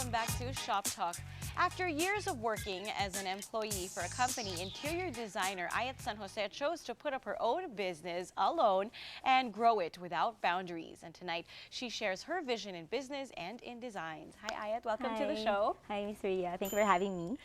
welcome back to Shop Talk. After years of working as an employee for a company, interior designer Ayet San Jose chose to put up her own business alone and grow it without boundaries. And tonight, she shares her vision in business and in designs. Hi Ayet, welcome to the show. Hi, Miss Ria. Thank you for having me.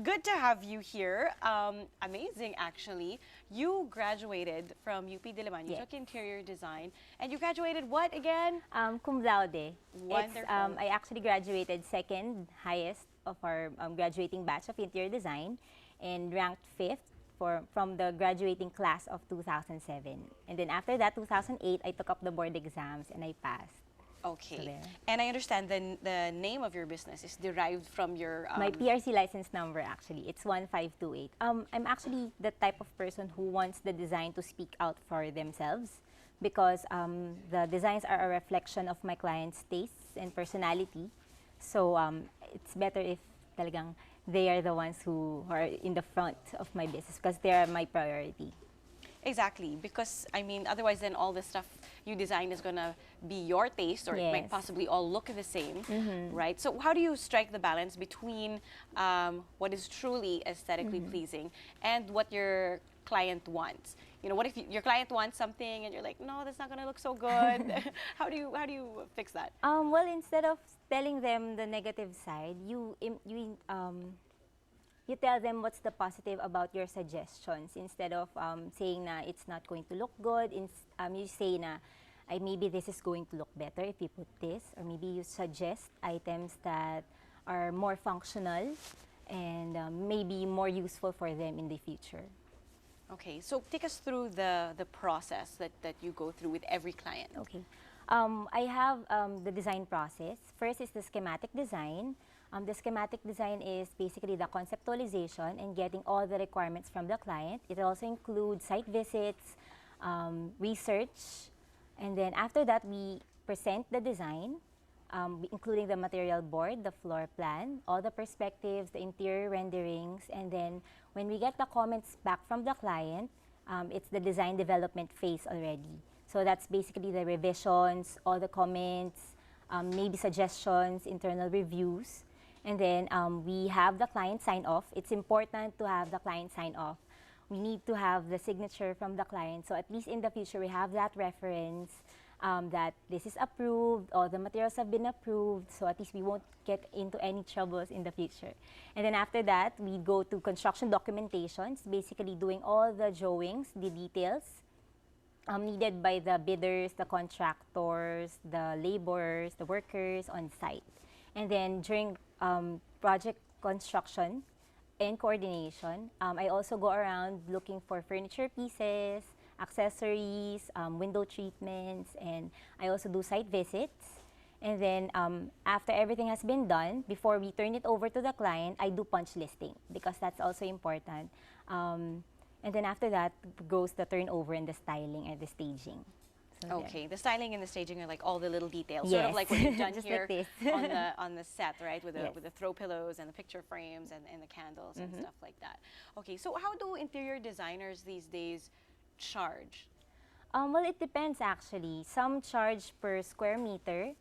Good to have you here. Amazing, actually. You graduated from UP Diliman. You took interior design, and you graduated what again? Cum laude. Wonderful. I actually graduated second highest of our graduating batch of interior design and ranked fifth from the graduating class of 2007. And then after that, 2008, I took up the board exams and I passed. Okay. And I understand the name of your business is derived from your... My PRC license number, actually. It's 1528. I'm actually the type of person who wants the design to speak out for themselves because the designs are a reflection of my clients' tastes and personality. So it's better if talagang they are the ones who are in the front of my business because they are my priority. Exactly, because I mean, otherwise then all the stuff you design is going to be your taste, or it might possibly all look the same, right? So how do you strike the balance between what is truly aesthetically pleasing and what your client wants? You know, what if your client wants something and you're like, no, that's not going to look so good? How do you fix that? Well, instead of telling them the negative side, you tell them what's the positive about your suggestions instead of saying na it's not going to look good. You say na maybe this is going to look better if you put this, or maybe you suggest items that are more functional and maybe more useful for them in the future. Okay, so take us through the process that you go through with every client. Okay. I have the design process. First is the schematic design. The schematic design is basically the conceptualization and getting all the requirements from the client. It also includes site visits, research, and then after that we present the design, including the material board, the floor plan, all the perspectives, the interior renderings, and then when we get the comments back from the client, it's the design development phase already. So that's basically the revisions, all the comments, maybe suggestions, internal reviews. And then we have the client sign off. It's important to have the client sign off. We need to have the signature from the client. So at least in the future, we have that reference that this is approved, all the materials have been approved. So at least we won't get into any troubles in the future. And then after that, we go to construction documentations, basically doing all the drawings, the details needed by the bidders, the contractors, the laborers, the workers on site. And then during project construction and coordination, I also go around looking for furniture pieces, accessories, window treatments, and I also do site visits. And then after everything has been done, before we turn it over to the client, I do punch listing because that's also important. And then after that goes the turnover and the styling and the staging. So okay, the styling and the staging are like all the little details, yes. sort of like what you've done Just here like on the set, right? With the yes. with the throw pillows and the picture frames and the candles and stuff like that. Okay, so how do interior designers these days charge? Well, it depends actually. Some charge per square meter,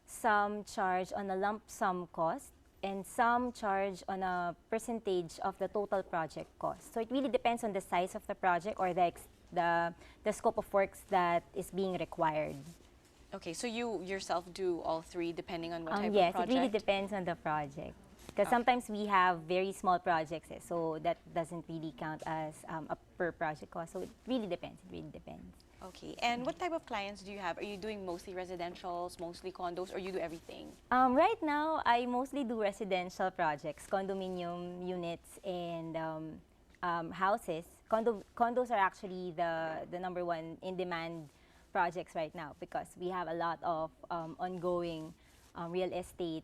some charge on a lump sum cost, and some charge on a percentage of the total project cost. So it really depends on the size of the project or the scope of works that is being required. Okay, so you yourself do all three depending on what type of yes, project? it really depends on the project. Because sometimes we have very small projects, so that doesn't really count as a per project cost. So it really depends. It really depends. Okay, and what type of clients do you have? Are you doing mostly residentials, mostly condos, or you do everything? Right now, I mostly do residential projects, condominium units, and houses. Condos are actually the number one in-demand projects right now because we have a lot of ongoing real estate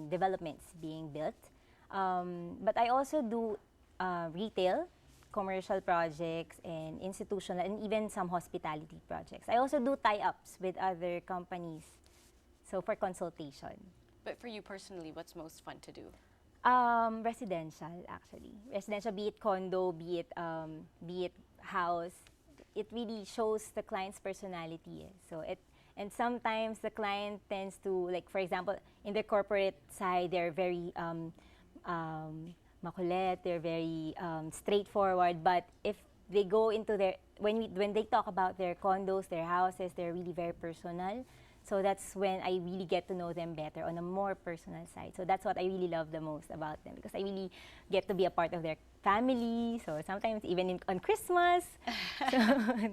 developments being built. But I also do retail, commercial projects, and institutional, and even some hospitality projects. I also do tie-ups with other companies, so for consultation. But for you personally, what's most fun to do? Residential, actually. Residential, be it condo, be it house. It really shows the client's personality. So And sometimes the client tends to, like, for example, in the corporate side, they're very makulit, they're very straightforward. But if they go into their, when they talk about their condos, their houses, they're really very personal. So that's when I really get to know them better on a more personal side. So that's what I really love the most about them, because I really get to be a part of their family. So sometimes even on Christmas. So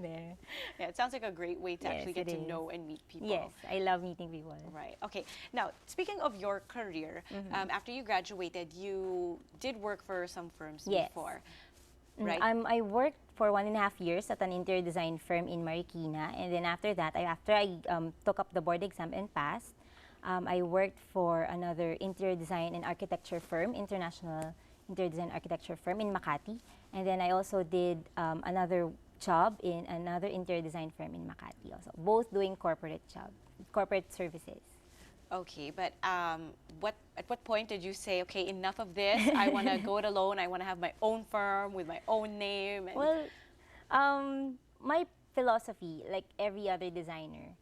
there. Yeah, it sounds like a great way to actually get to know and meet people. Yes, I love meeting people. Right. Okay. Now, speaking of your career, after you graduated, you did work for some firms before, right? I worked for 1.5 years at an interior design firm in Marikina, and then after that, after I took up the board exam and passed, I worked for another interior design and architecture firm, international interior design architecture firm in Makati, and then I also did another job in another interior design firm in Makati, also both doing corporate services. Okay, but at what point did you say, okay, enough of this, I want to go it alone, I want to have my own firm with my own name? And well, my philosophy, like every other designer,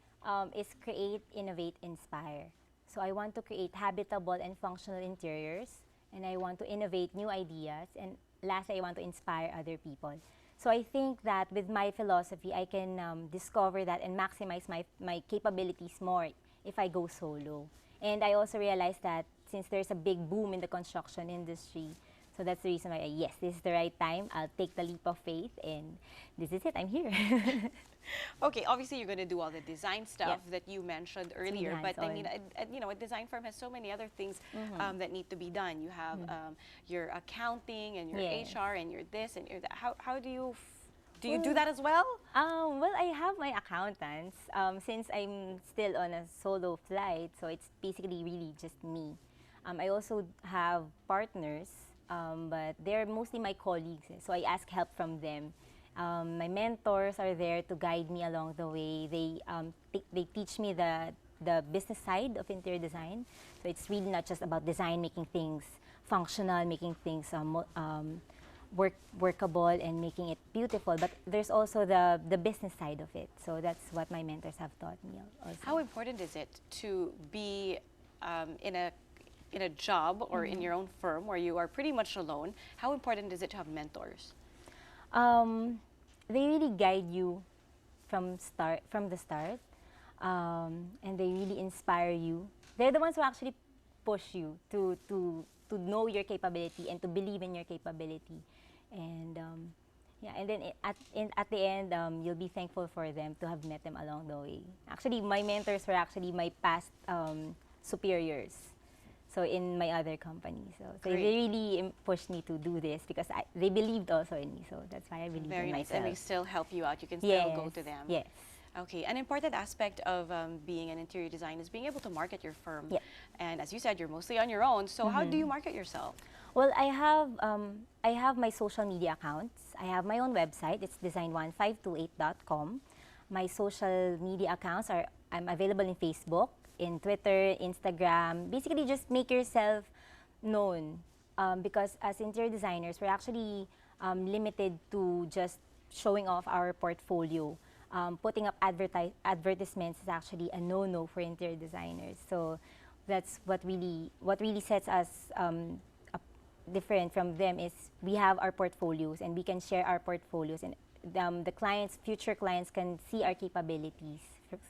is create, innovate, inspire. So I want to create habitable and functional interiors, and I want to innovate new ideas, and lastly, I want to inspire other people. So I think that with my philosophy, I can discover that and maximize my capabilities more if I go solo. And I also realized that since there's a big boom in the construction industry, so that's the reason why, yes, this is the right time. I'll take the leap of faith, and this is it. I'm here. Okay, obviously you're going to do all the design stuff that you mentioned earlier, but I mean, you know, a design firm has so many other things that need to be done. You have your accounting and your HR and your this and your that. How do you do that as well? Well, I have my accountants. Since I'm still on a solo flight, so it's basically really just me. I also have partners, but they're mostly my colleagues, so I ask help from them. My mentors are there to guide me along the way. They teach me the business side of interior design. So it's really not just about design, making things functional, making things workable and making it beautiful, but there's also the business side of it. So that's what my mentors have taught me also. How important is it to be in a job or in your own firm where you are pretty much alone? How important is it to have mentors? They really guide you from the start, and they really inspire you. They're the ones who actually push you to know your capability and to believe in your capability. And yeah, and then at the end, you'll be thankful for them to have met them along the way. Actually, my mentors were actually my past superiors. So in my other company, so they really pushed me to do this because they believed also in me. So that's why I believe Very in nice, myself. and they still help you out. You can still go to them. Yes. Okay, an important aspect of being an interior designer is being able to market your firm. Yep. And as you said, you're mostly on your own. So how do you market yourself? Well, I have my social media accounts. I have my own website. It's design1528.com. My social media accounts I'm available in Facebook, in Twitter, Instagram. Basically, just make yourself known, because as interior designers, we're actually limited to just showing off our portfolio. Putting up advertisements is actually a no-no for interior designers. So that's what really sets us different from them is we have our portfolios and we can share our portfolios, and the future clients can see our capabilities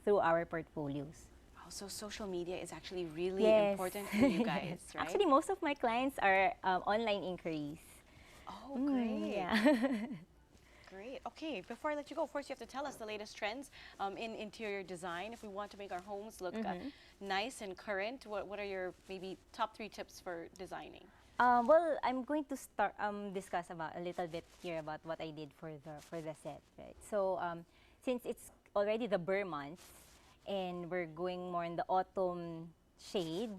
through our portfolios. So social media is actually really important for you guys, right? Actually, most of my clients are online inquiries. Oh, great. Yeah. Great. Okay, before I let you go, first you have to tell us the latest trends in interior design. If we want to make our homes look nice and current, what are your maybe top 3 tips for designing? Well, I'm going to start discuss about a little bit here about what I did for the set, right? So since it's already the Burr months and we're going more in the autumn shade,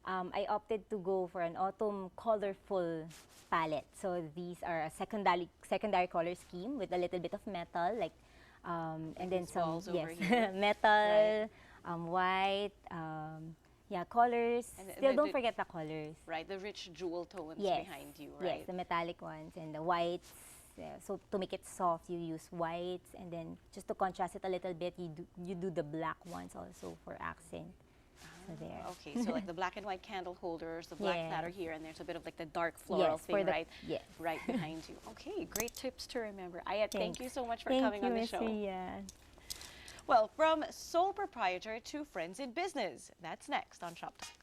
I opted to go for an autumn colorful palette. So these are a secondary color scheme with a little bit of metal, like and then some metal, white. Yeah, colors. Still, don't forget the colors. Right, the rich jewel tones behind you, right? Yes, the metallic ones and the whites. So to make it soft, you use whites, and then just to contrast it a little bit, you do the black ones also for accent. So there. Okay, so like the black and white candle holders, the black Yes. platter here, and there's a bit of like the dark floral thing, right? Yes. Right behind you. Okay, great tips to remember. Ayet, thank you so much for Thank coming you, on the Miss show. Ria. Well, from sole proprietor to friends in business. That's next on Shoptalk.